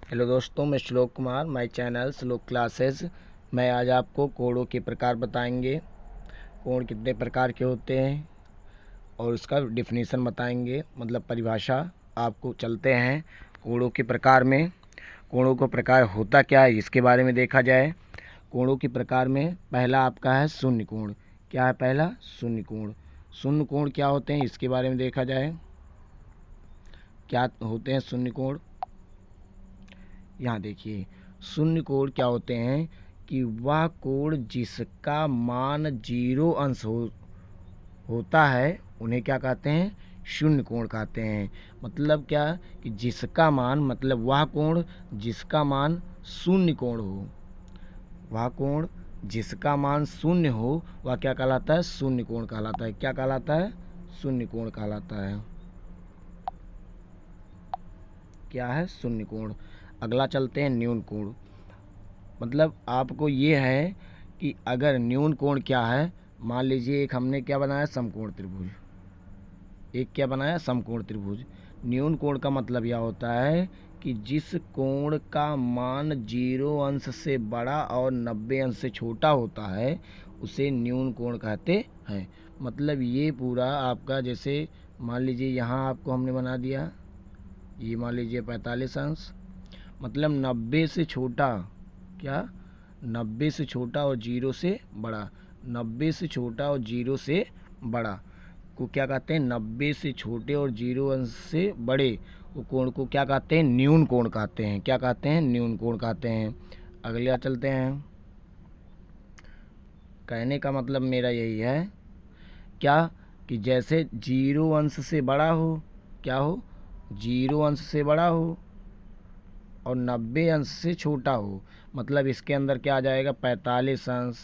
Hello दोस्तों, मैं श्लोक कुमार, माय चैनल श्लोक क्लासेस। मैं आज आपको कोणों के प्रकार बताएंगे। कोण कितने प्रकार के होते हैं और उसका डिफिनीसन बताएंगे, मतलब परिभाषा। आपको चलते हैं कोणों के प्रकार में। कोणों का प्रकार होता क्या है इसके बारे में देखा जाए। कोणों के प्रकार में पहला आपका है शून्य कोण। क्या है पहला? शून्य कोण। शून्य कोण क्या होते हैं इसके बारे में देखा जाए। क्या होते हैं शून्य कोण? यहाँ देखिए, शून्य कोण क्या होते हैं कि वह कोण जिसका मान 0 अंश होता है उन्हें क्या कहते हैं? शून्य कोण कहते हैं। मतलब क्या कि जिसका मान, मतलब वह कोण जिसका मान शून्य कोण हो, वह कोण जिसका मान शून्य हो वह क्या कहलाता है? शून्य कोण कहलाता है। क्या कहलाता है? शून्य कोण कहलाता है। क्या है? शून्य कोण। अगला चलते हैं न्यून कोण। मतलब आपको ये है कि अगर न्यून कोण क्या है, मान लीजिए एक हमने क्या बनाया? समकोण त्रिभुज। एक क्या बनाया? समकोण त्रिभुज। न्यून कोण का मतलब यह होता है कि जिस कोण का मान 0 अंश से बड़ा और 90 अंश से छोटा होता है उसे न्यून कोण कहते हैं। मतलब ये पूरा आपका, जैसे मान लीजिए यहाँ आपको हमने बना दिया, ये मान लीजिए 45 अंश, मतलब 90 से छोटा। क्या? 90 से छोटा और 0 से बड़ा। 90 से छोटा और 0 से बड़ा को क्या कहते हैं? 90 से छोटे और 0 अंश से बड़े वो कोण को क्या कहते हैं? न्यून कोण कहते हैं। क्या कहते हैं? न्यून कोण कहते हैं। अगले चलते हैं। कहने का मतलब मेरा यही है क्या कि जैसे 0 अंश से बड़ा हो, क्या हो? 0 अंश से बड़ा हो और 90 अंश से छोटा हो। मतलब इसके अंदर क्या आ जाएगा? 45 अंश,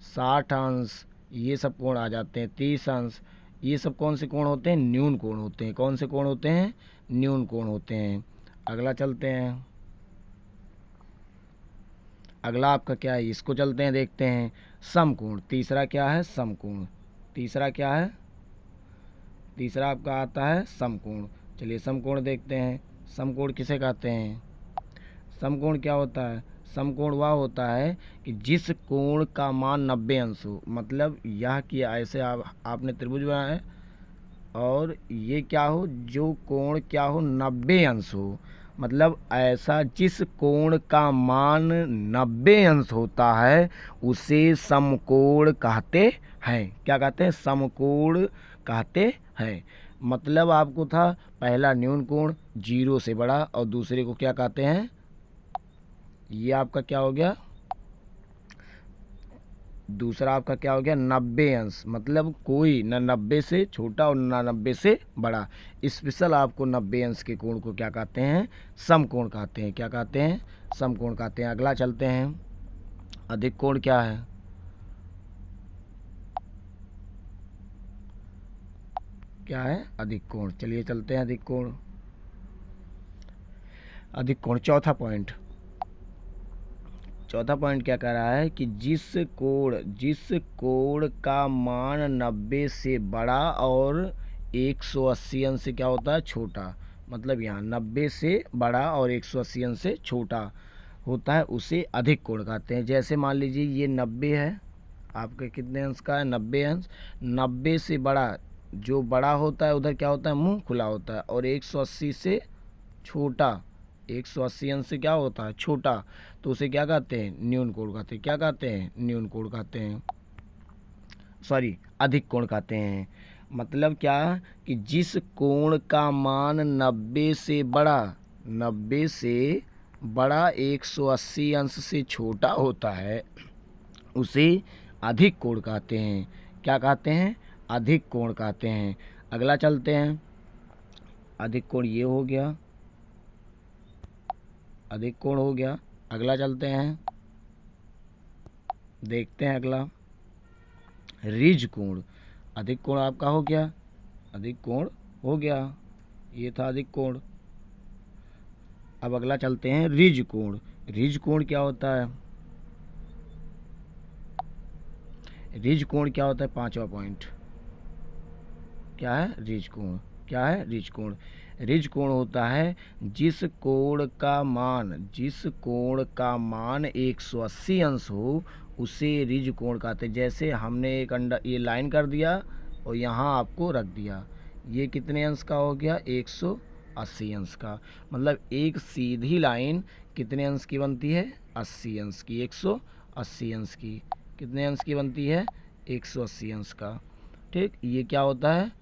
60 अंश, ये सब कोण आ जाते हैं। 30 अंश, ये सब कौन से कोण होते हैं? न्यून कोण होते हैं। कौन से कोण होते हैं? न्यून कोण होते हैं। अगला चलते हैं। अगला आपका क्या है? इसको चलते हैं, देखते हैं। समकोण। तीसरा क्या है? समकोण। तीसरा क्या है? तीसरा आपका आता है समकोण। चलिए समकोण देखते हैं। समकोण किसे कहते हैं? समकोण क्या होता है? समकोण वह होता है कि जिस कोण का मान 90 अंश हो। मतलब यह कि ऐसे आपने त्रिभुज बनाया है और ये क्या हो, जो कोण क्या हो, 90 अंश हो। मतलब ऐसा जिस कोण का मान 90 अंश होता है उसे समकोण कहते हैं। क्या कहते हैं? समकोण कहते हैं। मतलब आपको था पहला न्यून कोण 0 से बड़ा और दूसरे को क्या कहते हैं? ये आपका क्या हो गया? दूसरा आपका क्या हो गया? 90 अंश। मतलब कोई ना 90 से छोटा और ना 90 से बड़ा। स्पेशल आपको 90 अंश के कोण को क्या कहते हैं? समकोण कहते हैं। क्या कहते हैं? समकोण कहते हैं। अगला चलते हैं। अधिक कोण क्या है? क्या है? अधिक कोण। चलिए चलते हैं अधिक कोण। अधिक कोण चौथा पॉइंट। चौथा पॉइंट क्या कह रहा है कि जिस कोण का मान 90 से बड़ा और 180 अंश से क्या होता है? छोटा। मतलब यहाँ 90 से बड़ा और 180 अंश से छोटा होता है उसे अधिक कोण कहते हैं। जैसे मान लीजिए ये 90 है, आपके कितने अंश का है? 90 अंश। 90 से बड़ा, जो बड़ा होता है उधर क्या होता है? मुंह खुला होता है। और 180 से छोटा, 180 अंश से क्या होता है? छोटा। तो उसे क्या कहते हैं? न्यून कोण कहते हैं। क्या कहते हैं? न्यून कोण कहते हैं। सॉरी, अधिक कोण कहते हैं। मतलब क्या कि जिस कोण का मान 90 से बड़ा, 90 से बड़ा 180 अंश से छोटा होता है उसे अधिक कोण कहते हैं। क्या कहते हैं? अधिक कोण कहते हैं। अगला चलते हैं। अधिक कोण ये हो गया, अधिक कोण हो गया। अगला चलते हैं, देखते हैं अगला। ऋज कोण। अधिक कोण आपका हो गया, अधिक कोण हो गया, ये था अधिक कोण। अब अगला चलते हैं ऋज कोण। ऋज कोण क्या होता है? ऋज कोण क्या होता है? पांचवा पॉइंट क्या है? ऋज कोण। क्या है? ऋज कोण। ऋज कोण होता है जिस कोण का मान 180 अंश हो उसे ऋज कोण कहते हैं। जैसे हमने एक अंडा ये लाइन कर दिया और यहाँ आपको रख दिया, ये कितने अंश का हो गया? 180 अंश का। मतलब एक सीधी लाइन कितने अंश की बनती है? 80 अंश की। 180 अंश की कितने अंश की बनती है? 180 अंश का। ठीक, ये क्या होता है?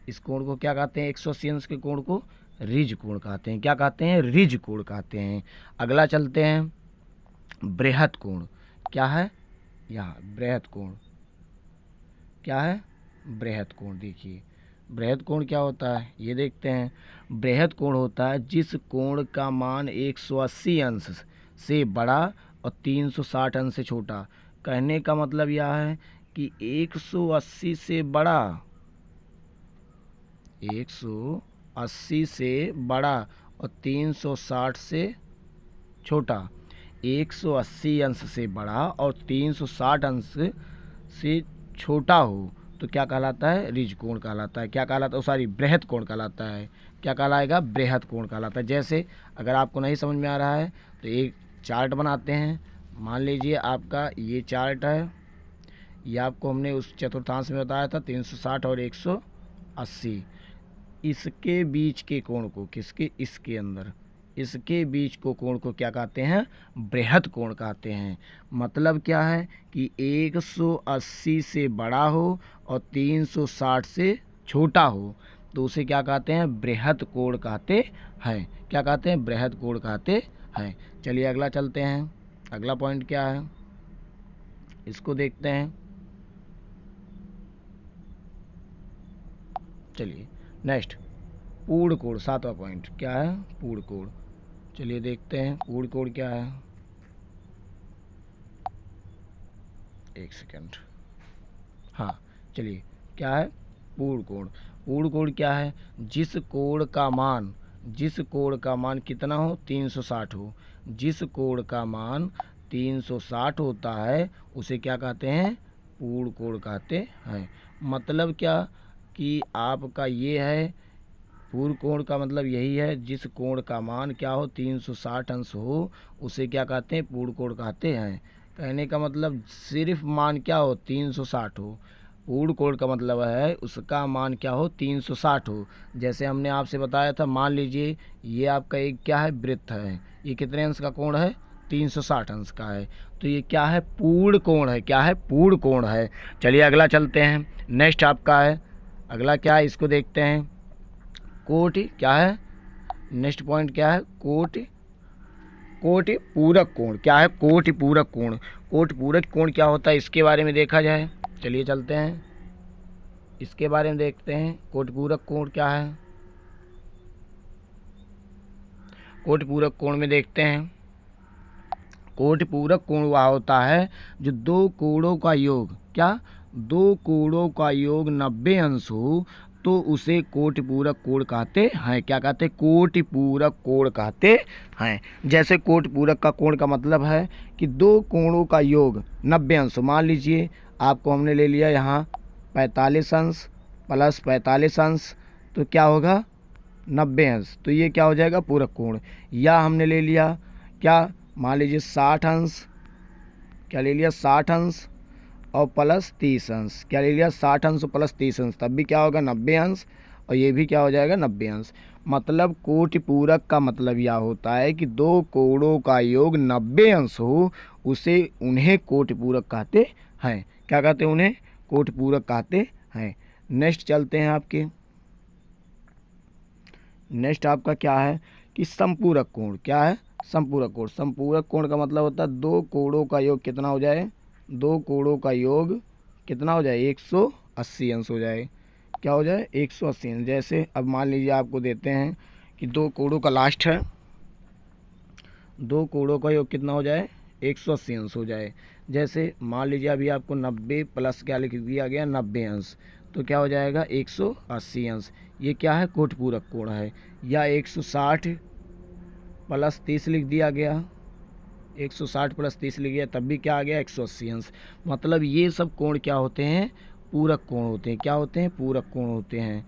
इस कोण को क्या कहते हैं? 180 अंश के कोण को ऋज कोण कहते हैं। क्या कहते हैं? ऋज कोण कहते हैं। अगला चलते हैं, बृहत कोण। क्या है? यहाँ बृहत कोण। क्या है? बृहत कोण। देखिए बृहत कोण क्या होता है ये देखते हैं। बृहत कोण होता है जिस कोण का मान 180 अंश से बड़ा और 360 अंश से छोटा। कहने का मतलब यह है कि 180 से बड़ा, 180 से बड़ा और 360 से छोटा। 180 अंश से बड़ा और 360 अंश से छोटा हो तो क्या कहलाता है? ऋज कोण कहलाता है। क्या कहलाता है? सॉरी, बृहत कोण कहलाता है। क्या कहलाएगा? बृहत कोण कहलाता है। जैसे अगर आपको नहीं समझ में आ रहा है तो एक चार्ट बनाते हैं। मान लीजिए आपका ये चार्ट है, ये आपको हमने उस चतुर्थांश में बताया था 360 और 180। इसके बीच के कोण को, किसके? इसके अंदर, इसके बीच को कोण को क्या कहते हैं? बृहत कोण कहते हैं। मतलब क्या है कि 180 से बड़ा हो और 360 से छोटा हो तो उसे क्या कहते हैं? बृहत कोण कहते हैं। क्या कहते हैं? बृहत कोण कहते हैं। चलिए अगला चलते हैं। अगला पॉइंट क्या है इसको देखते हैं। चलिए नेक्स्ट, पूर्ण कोण, 7वां पॉइंट। क्या है? पूर्ण कोण। चलिए देखते हैं पूर्ण कोण क्या है। एक सेकंड। हाँ चलिए, क्या है? पूर्ण कोण। पूर्ण कोण क्या है? जिस कोण का मान कितना हो? 360 हो। जिस कोण का मान 360 होता है उसे क्या कहते हैं? पूर्ण कोण कहते हैं। मतलब क्या कि आपका ये है, पूर्ण कोण का मतलब यही है, जिस कोण का मान क्या हो? 360 अंश हो उसे क्या कहते हैं? पूर्ण कोण कहते हैं। कहने का मतलब सिर्फ मान क्या हो? 360 हो। पूर्ण कोण का मतलब है उसका मान क्या हो? 360 हो। जैसे हमने आपसे बताया था, मान लीजिए ये आपका एक क्या है? वृत्त है। ये कितने अंश का कोण है? 360 अंश का है। तो ये क्या है? पूर्ण कोण है। क्या है? पूर्ण कोण है। चलिए अगला चलते हैं। नेक्स्ट आपका है, अगला क्या है इसको देखते हैं। कोटि। क्या है? नेक्स्ट पॉइंट क्या है? कोटि पूरक कोण। क्या है? कोटि पूरक कोण। कोटि पूरक कोण क्या होता है इसके बारे में देखा जाए। चलिए चलते हैं, इसके बारे में देखते हैं। कोटि पूरक कोण क्या है? कोटि पूरक कोण में देखते हैं। कोटि पूरक कोण वह होता है जो दो कोणों का योग, क्या? दो कोणों का योग 90 अंश हो तो उसे कोटि पूरक कोण कहते हैं। क्या कहते हैं? कोटि पूरक कोण कहते हैं। जैसे कोटि पूरक का कोण का मतलब है कि दो कोणों का योग 90 अंश। मान लीजिए आपको हमने ले लिया यहाँ 45 अंश प्लस 45 अंश, तो क्या होगा? 90 अंश। तो ये क्या हो जाएगा? पूरक कोण। या हमने ले लिया क्या? मान लीजिए 60 अंश, क्या ले लिया? 60 अंश और प्लस 30 अंश। क्या ले लिया? 60 अंश प्लस 30 अंश, तब भी क्या होगा? 90 अंश। और ये भी क्या हो जाएगा? 90 अंश। मतलब कोटि पूरक का मतलब यह होता है कि दो कोणों का योग 90 अंश हो उसे उन्हें कोटि पूरक कहते हैं। क्या कहते हैं? उन्हें कोटि पूरक कहते हैं। नेक्स्ट चलते हैं आपके। नेक्स्ट आपका क्या है कि समपूरक कोण। क्या है? समपूरक कोण। समपूरक कोण का मतलब होता है दो कोणों का योग कितना हो जाए? दो कोणों का योग कितना हो जाए? 180 अंश हो जाए। क्या हो जाए? 180 अंश। जैसे अब मान लीजिए आपको देते हैं कि दो कोणों का लास्ट है, दो कोणों का योग कितना हो जाए? 180 अंश हो जाए। जैसे मान लीजिए अभी आपको 90 प्लस क्या लिख दिया गया? 90 अंश। तो क्या हो जाएगा? 180 अंश। ये क्या है? कोटि पूरक कोण है। या 160 प्लस 30 लिख दिया गया, 160 प्लस 30 लिख गया, तब भी क्या आ गया? 180 अंश। मतलब ये सब कोण क्या होते हैं? पूरक कोण होते हैं। क्या होते हैं? पूरक कोण होते हैं।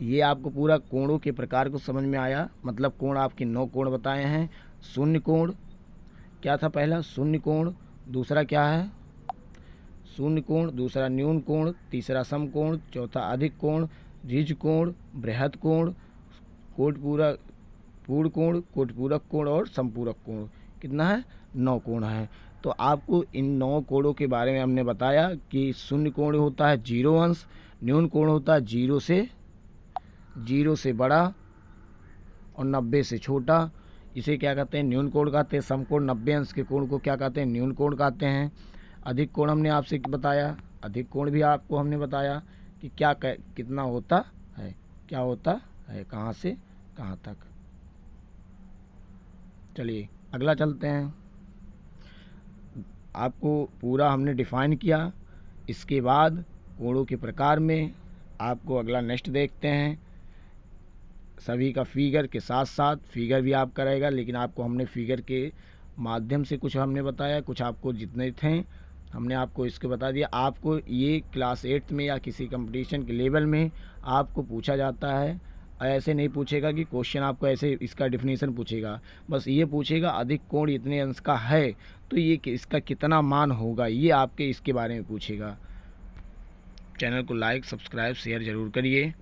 ये आपको पूरा कोणों के प्रकार को समझ में आया। मतलब कोण आपके 9 कोण बताए हैं। शून्य कोण क्या था? पहला शून्य कोण, दूसरा क्या है? शून्य कोण, दूसरा न्यून कोण, तीसरा समकोण, चौथा अधिक कोण, ऋज कोण, बृहद कोण, कोटपूरक पूर्ण कोण, कोटपूरक कोण और समपूरक कोण। कितना है? 9 कोण है। तो आपको इन 9 कोणों के बारे में हमने बताया कि शून्य कोण होता है 0 अंश, न्यून कोण होता है 0 से बड़ा और 90 से छोटा, इसे क्या कहते हैं? न्यून कोण कहते हैं। समकोण 90 अंश के कोण को क्या कहते हैं? न्यून कोण कहते हैं। अधिक कोण हमने आपसे बताया, अधिक कोण भी आपको हमने बताया कि कितना होता है, क्या होता है, कहाँ से कहाँ तक। चलिए अगला चलते हैं। आपको पूरा हमने डिफाइन किया। इसके बाद कोणों के प्रकार में आपको अगला नेक्स्ट देखते हैं। सभी का फिगर के साथ साथ फिगर भी आपका रहेगा, लेकिन आपको हमने फिगर के माध्यम से कुछ हमने बताया, कुछ आपको जितने थे हमने आपको इसके बता दिया। आपको ये क्लास 8 में या किसी कंपटीशन के लेवल में आपको पूछा जाता है। ऐसे नहीं पूछेगा कि क्वेश्चन आपको ऐसे इसका डिफिनीशन पूछेगा, बस ये पूछेगा अधिक कोण इतने अंश का है तो ये इसका कितना मान होगा, ये आपके इसके बारे में पूछेगा। चैनल को लाइक, सब्सक्राइब, शेयर ज़रूर करिए।